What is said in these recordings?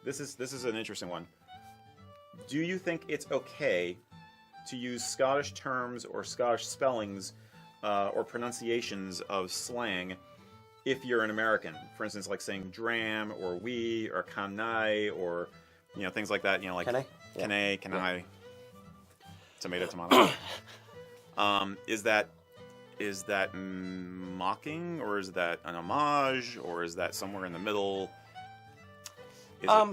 this is an interesting one. Do you think it's okay to use Scottish terms or Scottish spellings or pronunciations of slang if you're an American? For instance, like saying dram or we or canai or things like that. Like canai, canai, tomato, tomato. Is that mocking, or is that an homage, or is that somewhere in the middle? I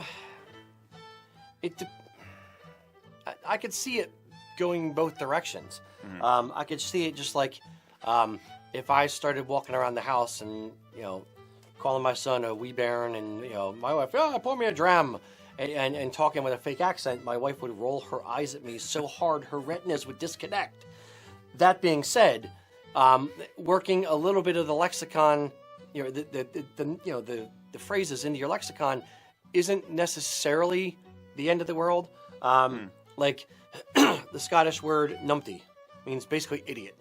could see it going both directions. I could see it just like if I started walking around the house and calling my son a wee bairn, and my wife, pour me a dram, and talking with a fake accent, my wife would roll her eyes at me so hard her retinas would disconnect. That being said, working a little bit of the lexicon, the phrases into your lexicon isn't necessarily the end of the world. Like the Scottish word numpty means basically idiot.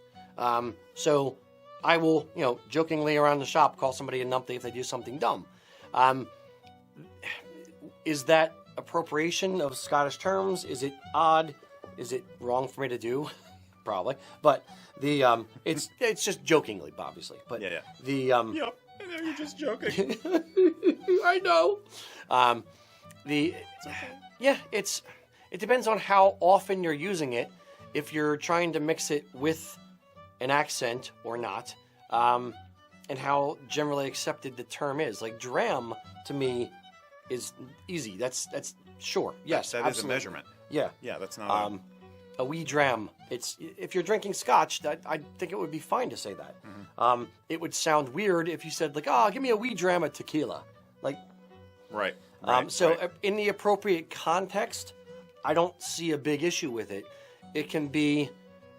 So I will, jokingly around the shop call somebody a numpty if they do something dumb. Is that appropriation of Scottish terms? Is it odd? Is it wrong for me to do? Probably, but the it's just jokingly, obviously. But yep, I know you're just joking. I know. It's okay. It depends on how often you're using it. If you're trying to mix it with an accent or not, and how generally accepted the term is. Like dram to me is easy. That's sure. Yes, that absolutely. is a measurement. Yeah, that's not. A wee dram. It's if you're drinking scotch, I think it would be fine to say that. It would sound weird if you said like, give me a wee dram of tequila, like. Right. In the appropriate context, I don't see a big issue with it. It can be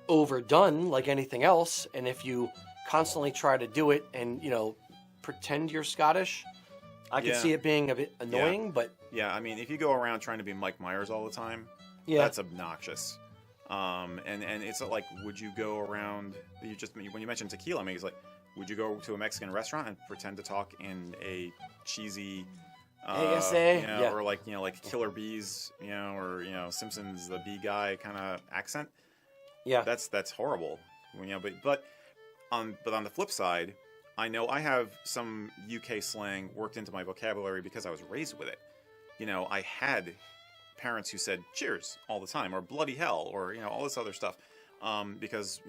overdone like anything else, and if you constantly try to do it and pretend you're Scottish, I can see it being a bit annoying. But I mean, if you go around trying to be Mike Myers all the time, that's obnoxious. And it's like, would you go around? When you mentioned tequila, I mean, it's like, would you go to a Mexican restaurant and pretend to talk in a cheesy, ASA, or like Killer Bees, or Simpsons the bee guy kind of accent? Yeah, that's horrible. But on the flip side, I know I have some UK slang worked into my vocabulary because I was raised with it. I had parents who said cheers all the time, or bloody hell, or all this other stuff, because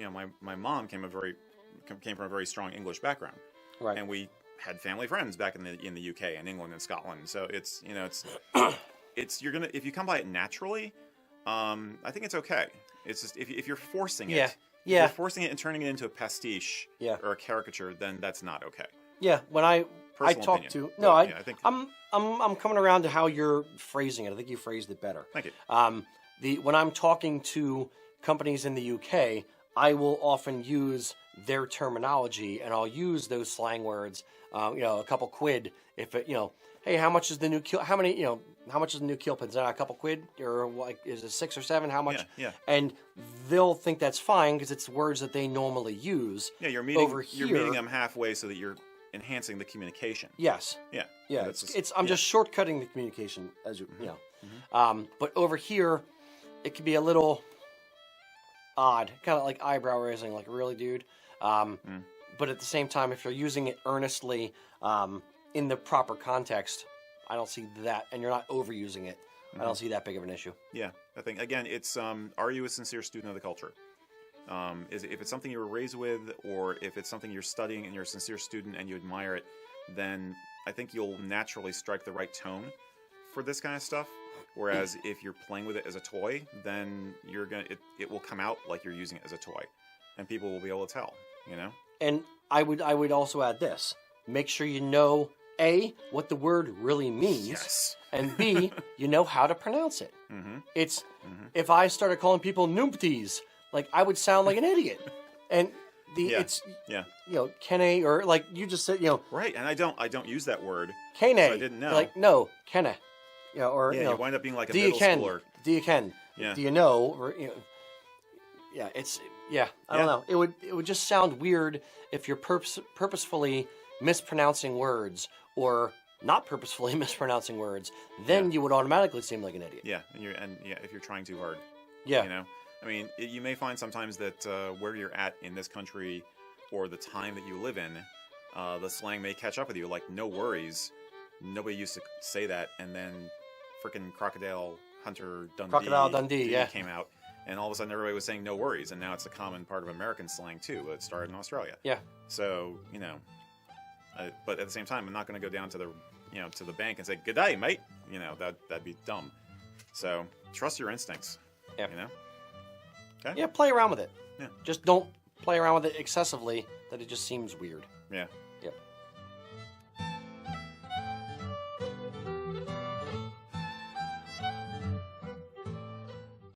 my mom came from a very strong English background, right? And we had family friends back in the UK and England and Scotland, so it's if you come by it naturally, I think it's okay. It's just if you're forcing it, if you're forcing it and turning it into a pastiche or a caricature, then that's not okay. Yeah, when I talk opinion. to no, I think I'm coming around to how you're phrasing it. I think you phrased it better. Thank you. When I'm talking to companies in the UK, I will often use their terminology, and I'll use those slang words. A couple quid. If it, hey, how much is the new kilt? How much is the new kilt pin? Is that a couple quid, or like is it 6 or 7? How much? Yeah. And they'll think that's fine because it's words that they normally use. Yeah, you're meeting them halfway so that you're enhancing the communication. Yes. Yeah. Yeah. I'm just shortcutting the communication, as you know. But over here, it can be a little odd, kind of like eyebrow raising, like really, dude. But at the same time, if you're using it earnestly in the proper context, I don't see that, and you're not overusing it. I don't see that big of an issue. Yeah, I think again, it's are you a sincere student of the culture? If it's something you were raised with, or if it's something you're studying and you're a sincere student and you admire it, then I think you'll naturally strike the right tone for this kind of stuff. Whereas if you're playing with it as a toy, then it will come out like you're using it as a toy, and people will be able to tell. And I would also add this: make sure you know A, what the word really means, and B, you know how to pronounce it. It's if I started calling people numpties, like I would sound like an idiot. And kene, or like you just said, right. And I don't use that word. Kene, so I didn't know. Like no, kene, you wind up being like a middle schooler. Do you ken? Yeah. Do you know? Or, I don't know. It would just sound weird if you're purposefully mispronouncing words or not purposefully mispronouncing words, then you would automatically seem like an idiot. Yeah, and if you're trying too hard. Yeah. You know, I mean, you may find sometimes that where you're at in this country or the time that you live in, the slang may catch up with you. Like, no worries. Nobody used to say that, and then frickin' Crocodile Dundee came out, and all of a sudden everybody was saying no worries, and now it's a common part of American slang too. It started in Australia. Yeah. So, you know, but at the same time, I'm not going to go down to the bank and say good day, mate. You know, that'd be dumb. So trust your instincts. Yeah. You know. Okay. Yeah, play around with it. Yeah. Just don't play around with it excessively, that it just seems weird. Yeah. Yeah.